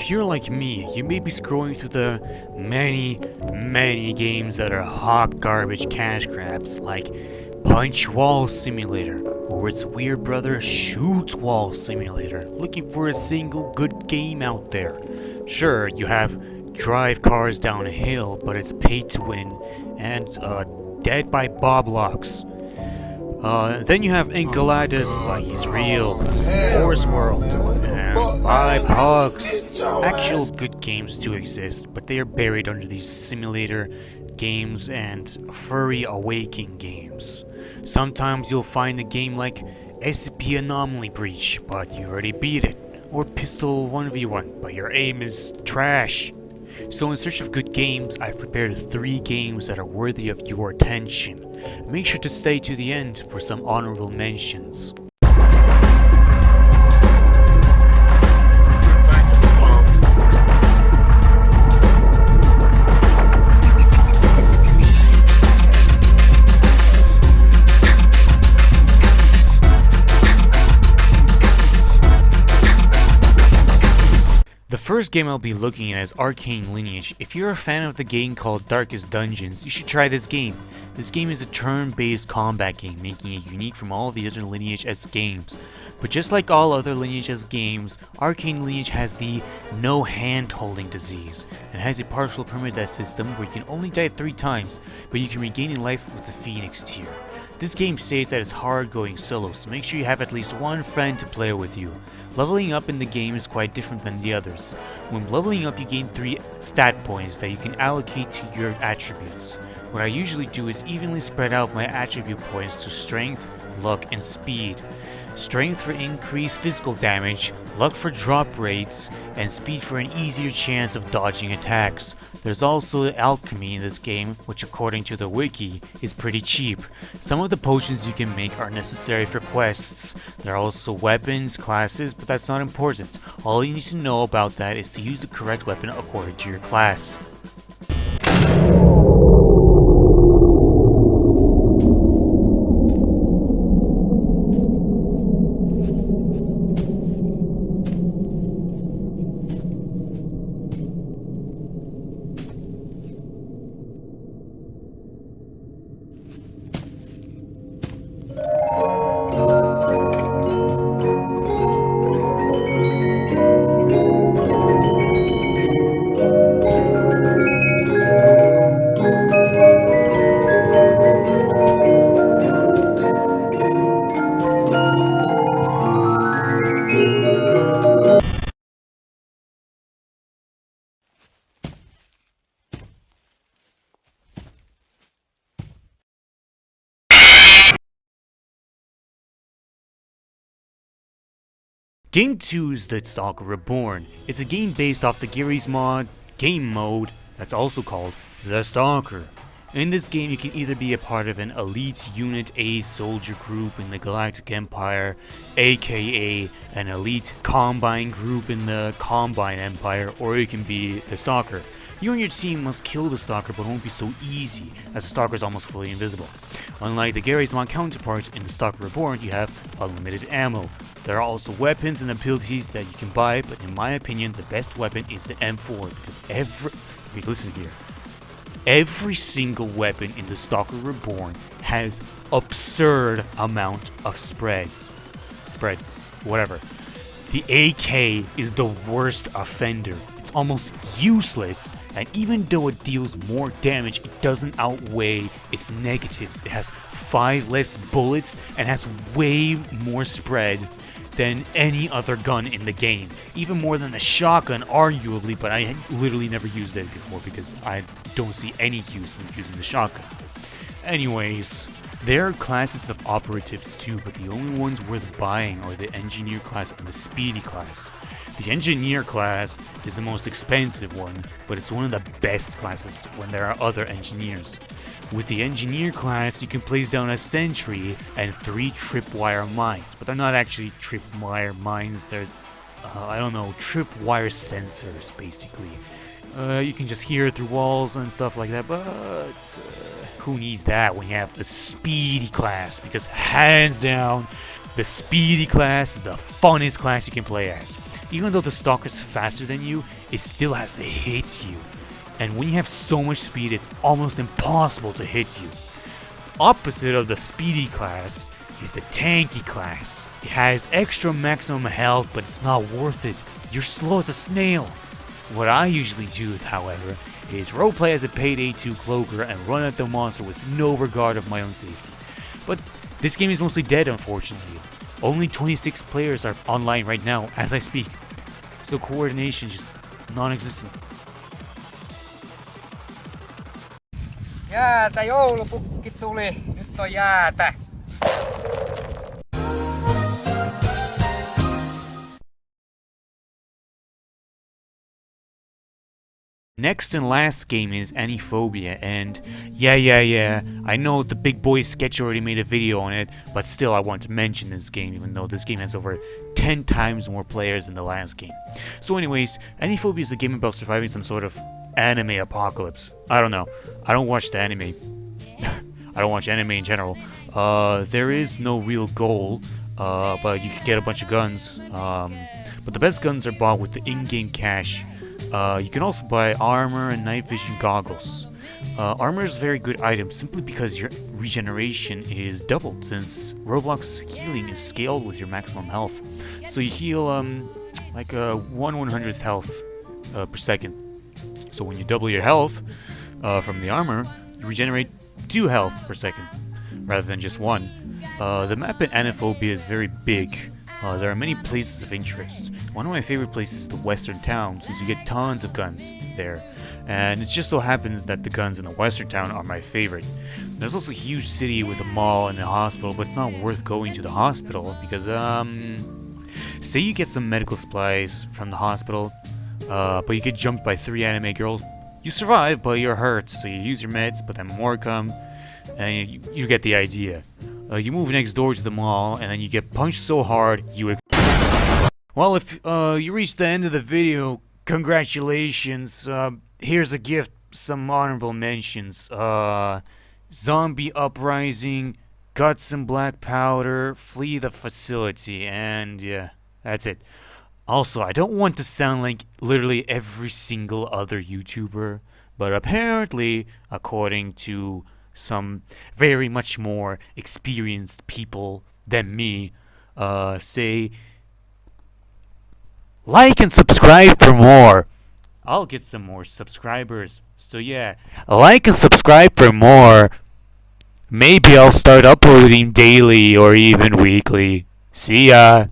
If you're like me, you may be scrolling through the many games that are hot garbage cash grabs, like Punch Wall Simulator, or its weird brother Shoot Wall Simulator, looking for a single good game out there. Sure, you have Drive Cars Down a Hill, but it's pay to win, and Dead by Bob Locks. Then you have Enchiladas by He's Real, Horse World, and by Pugs. Actual good games do exist, but they are buried under these simulator games and furry awakening games. Sometimes you'll find a game like SCP Anomaly Breach, but you already beat it, or Pistol 1v1, but your aim is trash. So in search of good games, I've prepared 3 games that are worthy of your attention. Make sure to stay to the end for some honorable mentions. The first game I'll be looking at is Arcane Lineage. If you're a fan of the game called Darkest Dungeons, you should try this game. This game is a turn-based combat game, making it unique from all the other Lineage-esque games. But just like all other Lineage-esque games, Arcane Lineage has the no hand-holding disease, and has a partial permadeath system where you can only die 3 times, but you can regain in life with the Phoenix tier. This game states that it's hard going solo, so make sure you have at least one friend to play with you. Leveling up in the game is quite different than the others. When leveling up, you gain 3 stat points that you can allocate to your attributes. What I usually do is evenly spread out my attribute points to strength, luck, and speed. Strength for increased physical damage, luck for drop rates, and speed for an easier chance of dodging attacks. There's also alchemy in this game, which according to the wiki, is pretty cheap. Some of the potions you can make are necessary for quests. There are also weapons, classes, but that's not important. All you need to know about that is to use the correct weapon according to your class. Game 2 is the Stalker Reborn. It's a game based off the Gary's mod game mode that's also called the Stalker. In this game you can either be a part of an elite unit A soldier group in the Galactic Empire, aka an elite Combine group in the Combine Empire, or you can be the Stalker. You and your team must kill the Stalker, but it won't be so easy, as the Stalker is almost fully invisible. Unlike the Gary's mod counterparts in the Stalker Reborn, you have unlimited ammo. There are also weapons and abilities that you can buy, but in my opinion, the best weapon is the M4, because listen here, every single weapon in the Stalker Reborn has absurd amount of whatever. The AK is the worst offender. It's almost useless, and even though it deals more damage, it doesn't outweigh its negatives. It has 5 less bullets and has way more spread than any other gun in the game. Even more than the shotgun, arguably, but I literally never used it before because I don't see any use in using the shotgun. Anyways, there are classes of operatives too, but the only ones worth buying are the engineer class and the speedy class. The engineer class is the most expensive one, but it's one of the best classes when there are other engineers. With the engineer class, you can place down a sentry and 3 tripwire mines, but they're not actually tripwire mines, they're, tripwire sensors, basically. You can just hear through walls and stuff like that, but who needs that when you have the speedy class? Because hands down, the speedy class is the funnest class you can play as. Even though the stalker's faster than you, it still has to hit you. And when you have so much speed, it's almost impossible to hit you. Opposite of the speedy class is the tanky class. It has extra maximum health, but it's not worth it. You're slow as a snail. What I usually do, however, is roleplay as a paid A2 cloaker and run at the monster with no regard of my own safety. But this game is mostly dead, unfortunately. Only 26 players are online right now as I speak, so coordination just non-existent. Jäätä, joulupukki tuli, nyt on jäätä. Next and last game is AniPhobia, and yeah, I know the Big Boy Sketch already made a video on it, but still I want to mention this game, even though this game has over 10 times more players than the last game. So anyways, AniPhobia is a game about surviving some sort of anime apocalypse. I don't know. I don't watch the anime. I don't watch anime in general. There is no real goal, but you can get a bunch of guns. But the best guns are bought with the in-game cash. You can also buy armor and night vision goggles. Armor is a very good item simply because your regeneration is doubled, since Roblox healing is scaled with your maximum health. So you heal like 1/100th health per second. So when you double your health from the armor, you regenerate 2 health per second rather than just 1. The map in AniPhobia is very big. There are many places of interest. One of my favorite places is the western town, since you get tons of guns there. And it just so happens that the guns in the western town are my favorite. There's also a huge city with a mall and a hospital, but it's not worth going to the hospital because, say you get some medical supplies from the hospital, but you get jumped by 3 anime girls. You survive, but you're hurt, so you use your meds, but then more come, and you get the idea. You move next door to the mall, and then you get punched so hard, you... Well, if you reached the end of the video, congratulations. Here's a gift, some honorable mentions. Zombie Uprising, Guts and Black Powder, Flee the Facility, and yeah, that's it. Also, I don't want to sound like literally every single other YouTuber, but apparently, according to some very much more experienced people than me, say, like and subscribe for more. I'll get some more subscribers. So yeah, like and subscribe for more. Maybe I'll start uploading daily or even weekly. See ya.